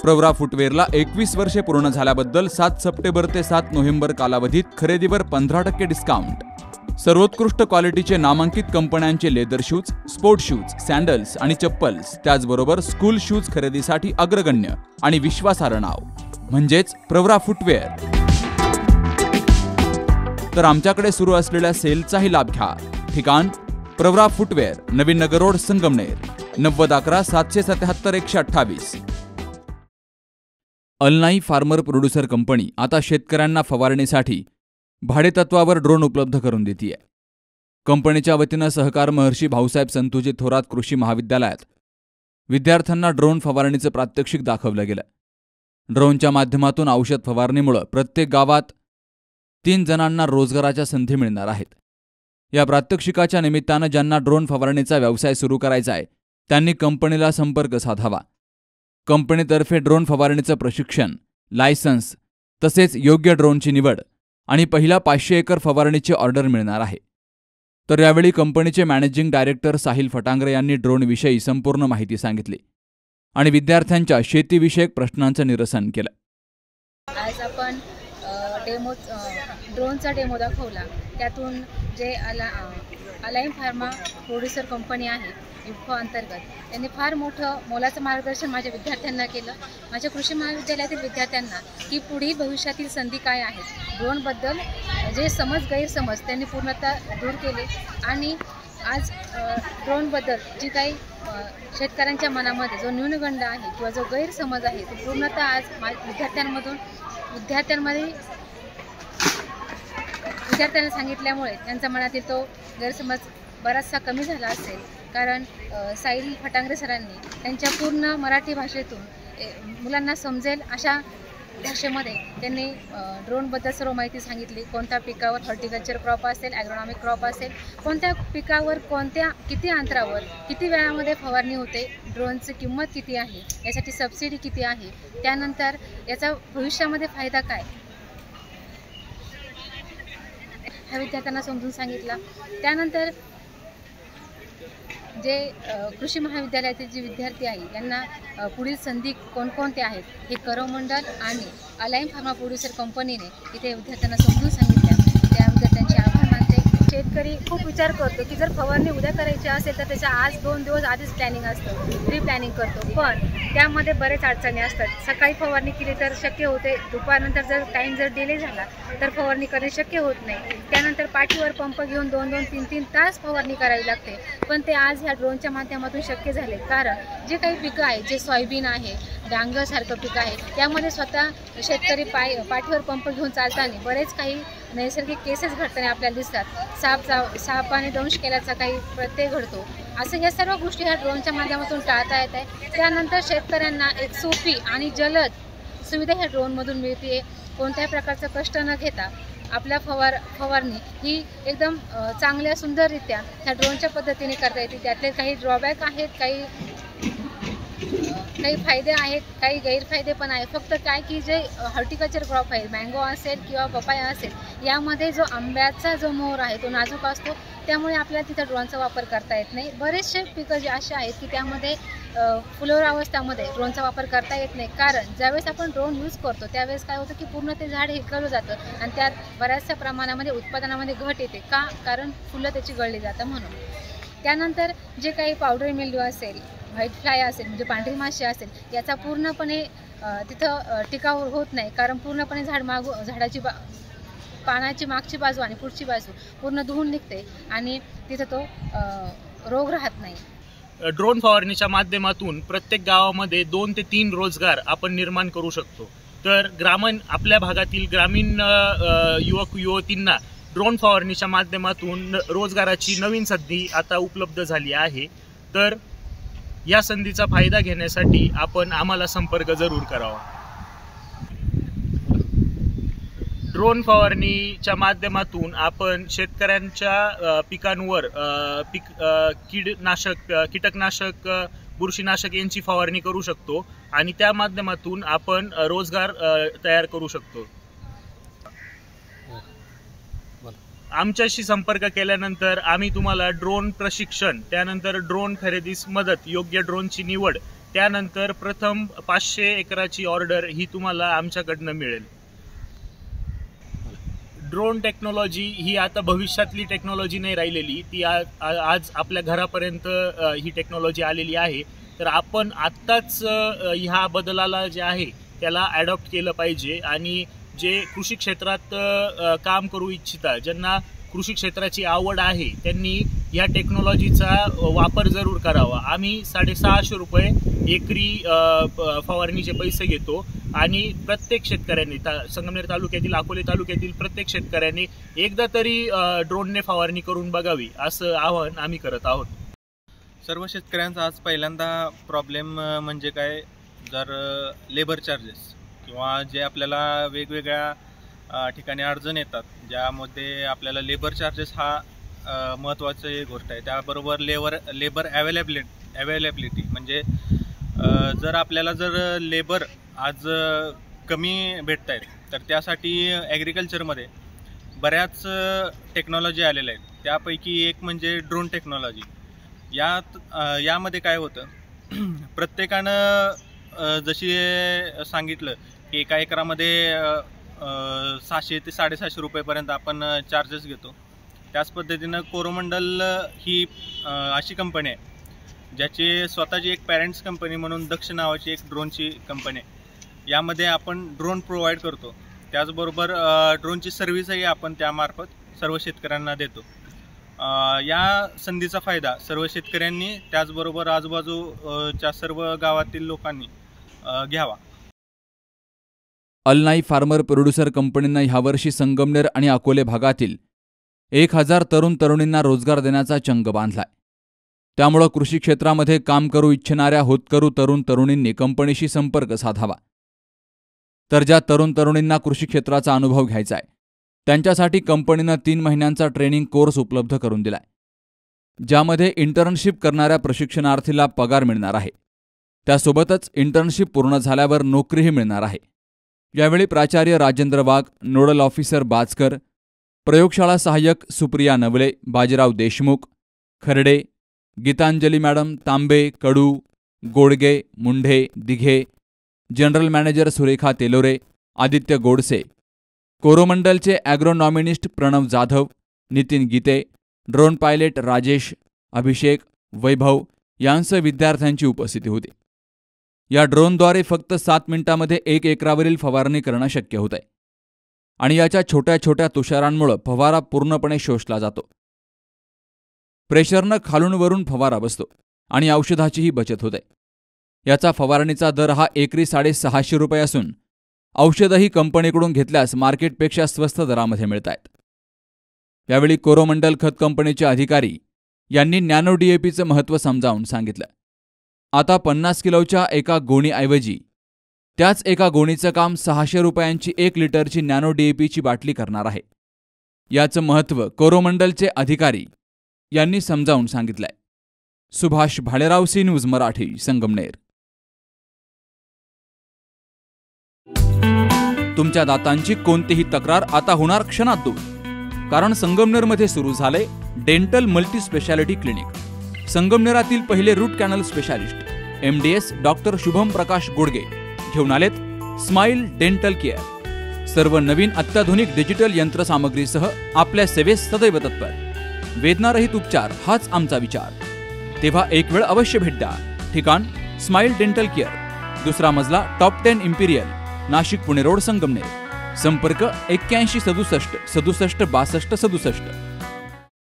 प्रवरा फुटवेअरला 21 वर्षे पूर्ण झाल्याबद्दल 7 सप्टेंबर ते 7 नोव्हेंबर कालावधीत खरेदीवर 15% डिस्काउंट. सर्वोत्कृष्ट क्वालिटीचे नामांकित कंपन्यांचे leather shoes, sport shoes, sandals आणि चप्पल्स, त्याचबरोबर स्कूल शूज खरेदीसाठी अग्रगण्य आणि विश्वासार्ह नाव म्हणजेच प्रवरा फुटवेअर. तर आमच्याकडे सुरू असलेल्या सेलचाही लाभ घ्या. ठिकाण प्रवरा फुटवेअर, नवीन नगर रोड, संगमनेर. 9011 777 128. अलनाई फार्मर प्रोड्युसर कंपनी आता शेतकऱ्यांना फवारणीसाठी भाडेतत्वावर ड्रोन उपलब्ध करून देते. कंपनीच्या वतीनं सहकार महर्षी भाऊसाहेब संतोजी थोरात कृषी महाविद्यालयात विद्यार्थ्यांना ड्रोन फवारणीचं प्रात्यक्षिक दाखवलं गेलं. ड्रोनच्या माध्यमातून औषध फवारणीमुळे प्रत्येक गावात 3 जणांना रोजगाराच्या संधी मिळणार आहेत. या प्रात्यक्षिकाच्या निमित्तानं ज्यांना ड्रोन फवारणीचा व्यवसाय सुरू करायचा आहे त्यांनी कंपनीला संपर्क साधावा. कंपनीतर्फे ड्रोन फवारणीचं प्रशिक्षण, लायसन्स तसेच योग्य ड्रोनची निवड आणि पहिला 500 एकर फवारणीची ऑर्डर मिळणार आहे. तर यावेळी कंपनीचे मॅनेजिंग डायरेक्टर साहिल फटांगरे यांनी ड्रोनविषयी संपूर्ण माहिती सांगितली आणि विद्यार्थ्यांच्या शेतीविषयक प्रश्नांचं निरसन केलं. आज आपण ड्रोनचा डेमो दाखवला. त्यातून जे अलाइन फार्मा प्रोड्युसर कंपनी आहे इफ्को अंतर्गत, त्यांनी फार मोठं मोलाचं मार्गदर्शन माझ्या विद्यार्थ्यांना केलं. माझ्या कृषी महाविद्यालयातील विद्यार्थ्यांना की पुढील भविष्यातील संधी काय आहेत, ड्रोनबद्दल जे गैरसमज त्यांनी पूर्णतः दूर केले. आणि आज ड्रोनबद्दल जी काही शेतकऱ्यांच्या मनामध्ये जो न्यूनगंड आहे किंवा जो गैरसमज आहे तो पूर्णतः आज विद्यार्थ्यांना सांगितल्यामुळे त्यांच्या मनातील तो गैरसमज बराचसा कमी झाला असेल. कारण साहिल फटांगरे सरांनी त्यांच्या पूर्ण मराठी भाषेतून मुलांना समजेल अशा भाषेमध्ये त्यांनी ड्रोनबद्दल सर्व माहिती सांगितली. कोणत्या पिकावर हॉर्टिकल्चर क्रॉप असेल, ॲग्रोनॉमिक क्रॉप असेल, कोणत्या पिकावर किती अंतरावर किती वेळामध्ये फवारणी होते, ड्रोनची किंमत किती आहे, यासाठी सबसिडी किती आहे, त्यानंतर याचा भविष्यामध्ये फायदा काय, ह्या विद्यार्थ्यांना समजून सांगितला. त्यानंतर जे कृषी महाविद्यालयातील जे विद्यार्थी आहे यांना पुढील संधी कोणकोणत्या आहेत हे करमंडल आणि अलाइन फार्मा प्रोड्युसर कंपनीने इथे विद्यार्थ्यांना समजून सांगितल्या. त्याबद्दल त्यांचे आभार मानते. शेतकरी खूप विचार करतो की जर फवारणी उद्या करायची असेल तर त्याच्या आज 2 दिवस आधीच प्लॅनिंग असतं, प्री प्लॅनिंग करतो. पण त्यामध्ये बरेच अडचणी असतात. सकाळी फवारणी केली तर शक्य होते, दुपारनंतर जर टाईम जर डिले झाला तर फवारणी करणे शक्य होत नाही. त्यानंतर पाठीवर पंप घेऊन 2-2, 3-3 तास फवारणी करावी लागते. पण ते आज ह्या ड्रोनच्या माध्यमातून शक्य झाले. कारण जे काही पिकं आहेत, जे सोयाबीन आहे, डांगरसारखं पीक आहे, त्यामध्ये स्वतः शेतकरी पाठीवर पंप घेऊन चालताना बरेच काही नैसर्गिक केसेस घडताना आपल्याला दिसतात. सापाने दंश केल्याचा काही प्रत्यय घडतो. असं या सर्व गोष्टी ह्या ड्रोनच्या माध्यमातून टाळता येत आहे. त्यानंतर शेतकऱ्यांना एक सोपी आणि जलद सुविधा ह्या ड्रोनमधून मिळते. कोणत्याही प्रकारचं कष्ट न घेता आपल्या फवारणी ही एकदम चांगल्या सुंदररित्या ह्या ड्रोनच्या पद्धतीने करता येते. त्यातले काही ड्रॉबॅक आहेत, काही फायदे आहेत, काही गैरफायदे पण आहेत. फक्त काय की जे हॉर्टिकल्चर क्रॉप आहे, मँगो असेल किंवा पपाया असेल, यामध्ये जो आंब्याचा जो मोहर आहे तो नाजूक असतो, त्यामुळे आपल्याला तिथं ड्रोनचा वापर करता येत नाही. बरेचसे पिकं जे असे आहेत की त्यामध्ये फुलोरावस्थामध्ये ड्रोनचा वापर करता येत नाही. कारण ज्यावेळेस आपण ड्रोन यूज करतो त्यावेळेस काय होतं की पूर्ण ते झाड हिरकवलं जातं आणि त्यात बऱ्याचशा प्रमाणामध्ये उत्पादनामध्ये घट येते. का? कारण फुलं त्याची गळली जातं म्हणून. त्यानंतर जे काही पावडर मिल्ड्यू असेल, व्हाईट फ्लाय असेल म्हणजे पांढरी माशी असेल, याचा पूर्णपणे तिथं टिकाव होत नाही. कारण पूर्णपणे झाडाची पानाची मागची बाजू आणि पुढची बाजू पूर्ण धुवून निघते आणि तिथं तो रोग राहत नाही. ड्रोन फवारणीच्या माध्यमातून प्रत्येक गावामध्ये 2 ते 3 रोजगार आपण निर्माण करू शकतो. तर आपल्या भागातील ग्रामीण युवक युवतींना ड्रोन फवारणीच्या माध्यमातून रोजगाराची नवीन संधी आता उपलब्ध झाली आहे. तर या संधीचा फायदा घेण्यासाठी आपण आम्हाला संपर्क जरूर करावा. ड्रोन फवारणीच्या माध्यमातून आपण शेतकऱ्यांच्या पिकांवर कीटकनाशक, बुरशीनाशक यांची फवारणी करू शकतो आणि त्या माध्यमातून आपण रोजगार तयार करू शकतो. आमच्याशी संपर्क केल्यानंतर आम्ही तुम्हाला ड्रोन प्रशिक्षण, त्यानंतर ड्रोन खरेदीस मदत, योग्य ड्रोनची निवड त्यानंतर प्रथम 500 एकराची ऑर्डर ही तुम्हाला आमच्याकडनं मिळेल. ड्रोन टेक्नॉलॉजी ही आता भविष्यातली टेक्नॉलॉजी नाही राहिलेली, ती आज आपल्या घरापर्यंत ही टेक्नॉलॉजी आलेली आहे. तर आपण आत्ताच ह्या बदलाला जे आहे त्याला ॲडॉप्ट केलं पाहिजे आणि जे कृषी क्षेत्रात काम करू इच्छिता, ज्यांना कृषी क्षेत्राची आवड आहे, त्यांनी या टेक्नॉलॉजीचा वापर जरूर करावा. आम्ही 650 रुपये एकरी फवारणीचे पैसे घेतो आणि प्रत्येक शेतकऱ्यांनी संगमनेर तालुक्यातील, अकोले तालुक्यातील प्रत्येक शेतकऱ्यांनी एकदा तरी ड्रोनने फवारणी करून बघावी, असं आवाहन आम्ही करत आहोत. सर्व शेतकऱ्यांचा आज पहिल्यांदा प्रॉब्लेम म्हणजे काय, जर लेबर चार्जेस किंवा जे आपल्याला वेगवेगळ्या ठिकाणी अडचण येतात, ज्यामध्ये आपल्याला लेबर चार्जेस हा महत्त्वाची गोष्ट आहे. त्याबरोबर लेबर अवेलेबिलिटी म्हणजे जर आपल्याला लेबर आज कमी भेटत आहेत तर त्यासाठी ॲग्रिकल्चरमध्ये बऱ्याच टेक्नॉलॉजी आलेल्या आहेत. त्यापैकी एक म्हणजे ड्रोन टेक्नॉलॉजी. यामध्ये काय होतं, प्रत्येकानं जशी सांगितलं की एका एकरामध्ये 600 ते 750 रुपयेपर्यंत आपण चार्जेस घेतो. त्याच पद्धतीनं कोरोमंडल ही अशी कंपनी आहे ज्याची स्वतःची एक पॅरेंट्स कंपनी म्हणून दक्ष नावाची एक ड्रोनची कंपनी आहे. यामध्ये आपण ड्रोन प्रोव्हाइड करतो, त्याचबरोबर ड्रोनची सर्व्हिसही आपण त्यामार्फत सर्व शेतकऱ्यांना देतो. या संधीचा फायदा सर्व शेतकऱ्यांनी त्याचबरोबर आजूबाजूच्या सर्व गावातील लोकांनी घ्यावा. अलनाई फार्मर प्रोड्युसर कंपनीनं ह्यावर्षी संगमनेर आणि अकोले भागातील 1000 तरुण तरुणींना रोजगार देण्याचा चंग बांधलाय. त्यामुळं कृषी क्षेत्रामध्ये काम करू इच्छिणाऱ्या होतकरू तरुण तरुणींनी कंपनीशी संपर्क साधावा. तर ज्या तरुण तरुणींना कृषी क्षेत्राचा अनुभव घ्यायचा आहे त्यांच्यासाठी कंपनीनं 3 महिन्यांचा ट्रेनिंग कोर्स उपलब्ध करून दिलाय, ज्यामध्ये इंटर्नशिप करणाऱ्या प्रशिक्षणार्थीला पगार मिळणार आहे. त्यासोबतच इंटर्नशिप पूर्ण झाल्यावर नोकरीही मिळणार आहे. यावेळी प्राचार्य राजेंद्र वाघ, नोडल ऑफिसर बाजकर, प्रयोगशाळा सहाय्यक सुप्रिया नवले, बाजीराव देशमुख, खर्डे, गीतांजली मॅडम, तांबे, कडू, गोडगे, मुंढे, दिघे, जनरल मॅनेजर सुरेखा तेलोरे, आदित्य गोडसे, कोरोमंडलचे ॲग्रोनॉमिनिस्ट प्रणव जाधव, नितीन गीते, ड्रोन पायलट राजेश, अभिषेक, वैभव यांसह विद्यार्थ्यांची उपस्थिती होती. या ड्रोनद्वारे फक्त 7 मिनिटांमध्ये 1 एकरावरील फवारणी करणं शक्य होतंय आणि याच्या छोट्या छोट्या तुषारांमुळे फवारा पूर्णपणे शोषला जातो. प्रेशरनं खालून वरून फवारा बसतो आणि औषधाचीही बचत होते. याचा फवारणीचा दर हा एकरी 650 रुपये असून औषधही कंपनीकडून घेतल्यास मार्केटपेक्षा स्वस्त दरामध्ये मिळत आहेत. यावेळी कोरोमंडल खत कंपनीचे अधिकारी यांनी नॅनो DAPचं महत्त्व समजावून सांगितलं. आता 50 किलोच्या एका गोणीऐवजी त्याच एका गोणीचं काम 600 रुपयांची 1 लिटरची नॅनो DAPची बाटली करणार आहे. याचं महत्त्व कोरोमंडलचे अधिकारी यांनी समजावून सांगितलंय. Subhash Bhalerao, C News Marathi, Sangamner. तुमच्या दातांची कोणतीही तक्रार आता होणार क्षणात दूर, कारण संगमनेरमध्ये सुरू झाले डेंटल मल्टी स्पेशालिटी क्लिनिक. संगमनेरातील पहिले root canal specialist MDS doctor Shubham Prakash Godge घेऊन आलेत स्माइल डेंटल केअर. सर्व नवीन अत्याधुनिक डिजिटल यंत्रसामग्रीसह आपल्या सेवेस सदैव तत्पर. वेदनारहित उपचार हाच आमचा विचार. तेव्हा एक वेळ अवश्य भेट द्या. ठिकाण स्माइल डेंटल केअर, 2रा मजला, top 10 Imperial, Nashik Pune road, Sangamner. संपर्क 81 67 67 62 67.